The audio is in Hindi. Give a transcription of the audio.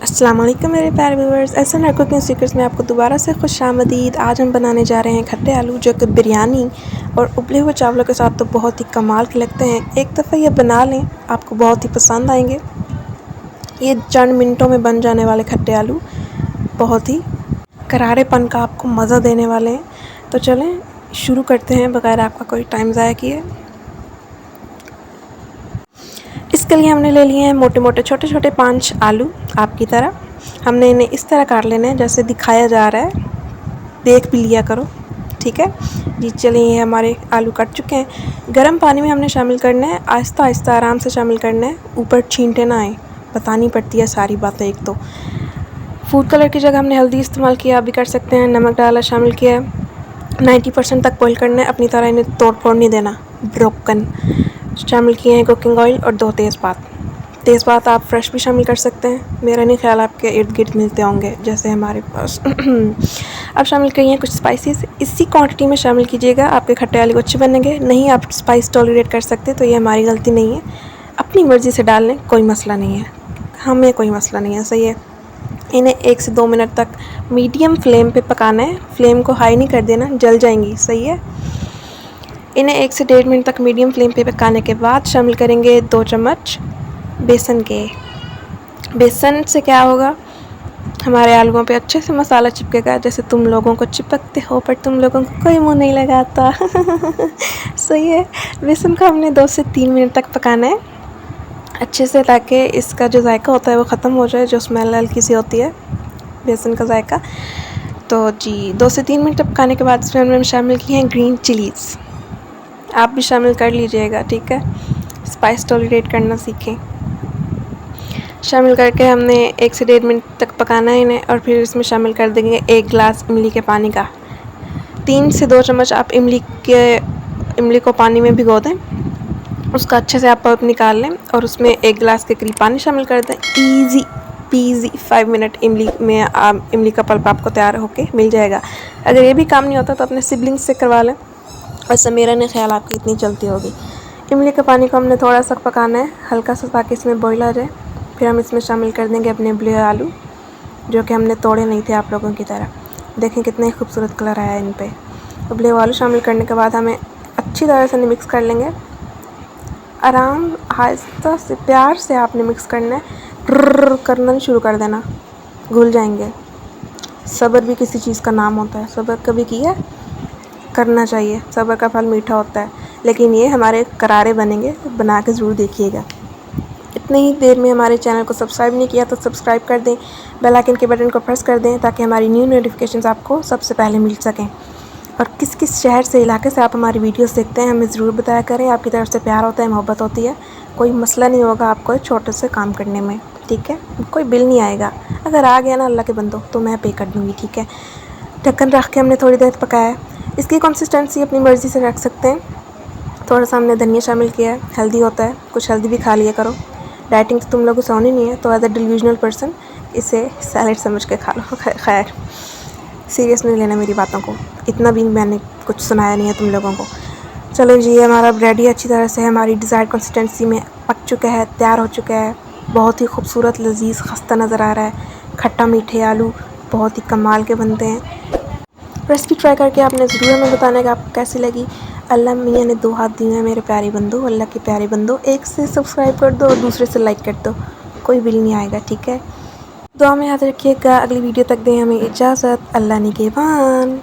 अस्सलाम वालेकुम मेरे प्यारे व्यूअर्स, एहसन कुकिंग सीक्रेट्स में आपको दोबारा से खुशामदीद। आज हम बनाने जा रहे हैं खट्टे आलू, जो कि बिरयानी और उबले हुए चावलों के साथ तो बहुत ही कमाल के लगते हैं। एक दफ़ा ये बना लें, आपको बहुत ही पसंद आएंगे। ये चंद मिनटों में बन जाने वाले खट्टे आलू बहुत ही करारेपन का आपको मज़ा देने वाले हैं। तो चलें शुरू करते हैं बगैर आपका कोई टाइम ज़ाया किए। इसके लिए हमने ले लिए हैं मोटे मोटे छोटे छोटे 5 आलू। आपकी तरह हमने इन्हें इस तरह काट लेना है जैसे दिखाया जा रहा है, देख भी लिया करो, ठीक है जी। चलिए ये हमारे आलू कट चुके हैं। गर्म पानी में हमने शामिल करना है, आहिस्ता आहिस्ता आराम से शामिल करना है, ऊपर छींटे ना आए। बतानी पड़ती है सारी बातें। एक तो फूड कलर की जगह हमने हल्दी इस्तेमाल किया, आप भी कर सकते हैं। नमक डाला, शामिल किया, 90% तक बॉईल करना है। अपनी तरह इन्हें तोड़ फोड़ नहीं देना, ब्रोकन। शामिल किए हैं कुकिंग ऑयल और 2 तेज़पात आप फ्रेश भी शामिल कर सकते हैं। मेरा नहीं ख्याल आपके इर्द गिर्द मिलते होंगे जैसे हमारे पास। अब शामिल करिए कुछ स्पाइसेस, इसी क्वांटिटी में शामिल कीजिएगा, आपके खट्टे आलू अच्छे बनेंगे। नहीं आप स्पाइस टॉलरेट कर सकते तो ये हमारी गलती नहीं है, अपनी मर्ज़ी से डाल लें, कोई मसला नहीं है, हमें कोई मसला नहीं है, सही है। इन्हें 1 से 2 मिनट तक मीडियम फ्लेम पे पकाना है, फ्लेम को हाई नहीं कर देना, जल जाएंगी, सही है। इन्हें 1 से 1.5 मिनट तक मीडियम फ्लेम पे पकाने के बाद शामिल करेंगे 2 चम्मच बेसन के। बेसन से क्या होगा, हमारे आलूओं पे अच्छे से मसाला चिपकेगा, जैसे तुम लोगों को चिपकते हो पर तुम लोगों को कोई मुंह नहीं लगाता। सही है। बेसन को हमने 2 से 3 मिनट तक पकाना है अच्छे से, ताकि इसका जो जायका होता है वो ख़त्म हो जाए, जो स्मेल हल्की सी होती है बेसन का जायका। तो जी 2 से 3 मिनट तक पकाने के बाद इसमें हमने शामिल किए हैं ग्रीन चिलीज़। आप भी शामिल कर लीजिएगा, ठीक है। स्पाइस टॉलरेट करना सीखें। शामिल करके हमने 1 से 1.5 मिनट तक पकाना है इन्हें, और फिर इसमें शामिल कर देंगे 1 गिलास इमली के पानी का। 3 से 2 चम्मच आप इमली को पानी में भिगो दें, उसका अच्छे से आप पल्प निकाल लें और उसमें 1 गिलास के करीब पानी शामिल कर दें। ईजी पीजी 5 मिनट इमली का पल्प आपको तैयार होके मिल जाएगा। अगर ये भी काम नहीं होता तो अपने सिबलिंग्स से करवा लें, वैसे मेरा नहीं ख्याल आपकी इतनी चलती होगी। इमली के पानी को हमने थोड़ा सा पकाना है, हल्का सा, ताकि इसमें बॉईल आ जाए। फिर हम इसमें शामिल कर देंगे अपने उबले आलू, जो कि हमने तोड़े नहीं थे आप लोगों की तरह। देखें कितने खूबसूरत कलर आया है इन पे। उबले आलू शामिल करने के बाद हमें अच्छी तरह से मिक्स कर लेंगे, आराम आहिस्ता से प्यार से आपने मिक्स करना है, करना नहीं शुरू कर देना, घुल जाएंगे। सब्र भी किसी चीज़ का नाम होता है, सब्र कभी किया करना चाहिए, सब्र का फल मीठा होता है। लेकिन ये हमारे करारे बनेंगे, बना के ज़रूर देखिएगा। इतनी ही देर में हमारे चैनल को सब्सक्राइब नहीं किया तो सब्सक्राइब कर दें, बेल आइकन के बटन को प्रेस कर दें, ताकि हमारी न्यू नोटिफिकेशंस आपको सबसे पहले मिल सकें। और किस किस शहर से, इलाके से आप हमारी वीडियोस देखते हैं हमें ज़रूर बताया करें। आपकी तरफ से प्यार होता है, मोहब्बत होती है, कोई मसला नहीं होगा आपको छोटे से काम करने में, ठीक है। कोई बिल नहीं आएगा, अगर आ गया ना अल्लाह के बंदो तो मैं पे कर दूँगी, ठीक है। ढक्कन रख के हमने थोड़ी देर पकाया है। इसकी कंसिस्टेंसी अपनी मर्ज़ी से रख सकते हैं। थोड़ा सा हमने धनिया शामिल किया है, हेल्दी होता है, कुछ हेल्दी भी खा लिया करो। डाइटिंग तो तुम लोगों से होनी नहीं है, तो एज अ डिल्यूजनल पर्सन इसे सैलेड समझ के खा लो। खैर सीरियस नहीं लेना मेरी बातों को, इतना भी मैंने कुछ सुनाया नहीं है तुम लोगों को। चलो जी, हमारा ब्रेड ही अच्छी तरह से हमारी डिज़ायर्ड कंसिस्टेंसी में पक चुका है, तैयार हो चुका है। बहुत ही खूबसूरत, लजीज, खस्ता नज़र आ रहा है। खट्टा मीठे आलू बहुत ही कमाल के बनते हैं। रेसिपी ट्राई करके आपने ज़रूर हमें बताना कि आपको कैसी लगी। अल्लाह मियाँ ने 2 हाथ दिए हैं मेरे प्यारे बंदो, अल्लाह के प्यारे बंदो। एक से सब्सक्राइब कर दो और दूसरे से लाइक कर दो, कोई बिल नहीं आएगा, ठीक है। दुआ में याद रखिएगा। अगली वीडियो तक दें हमें इजाज़त। अल्लाह निगहबान।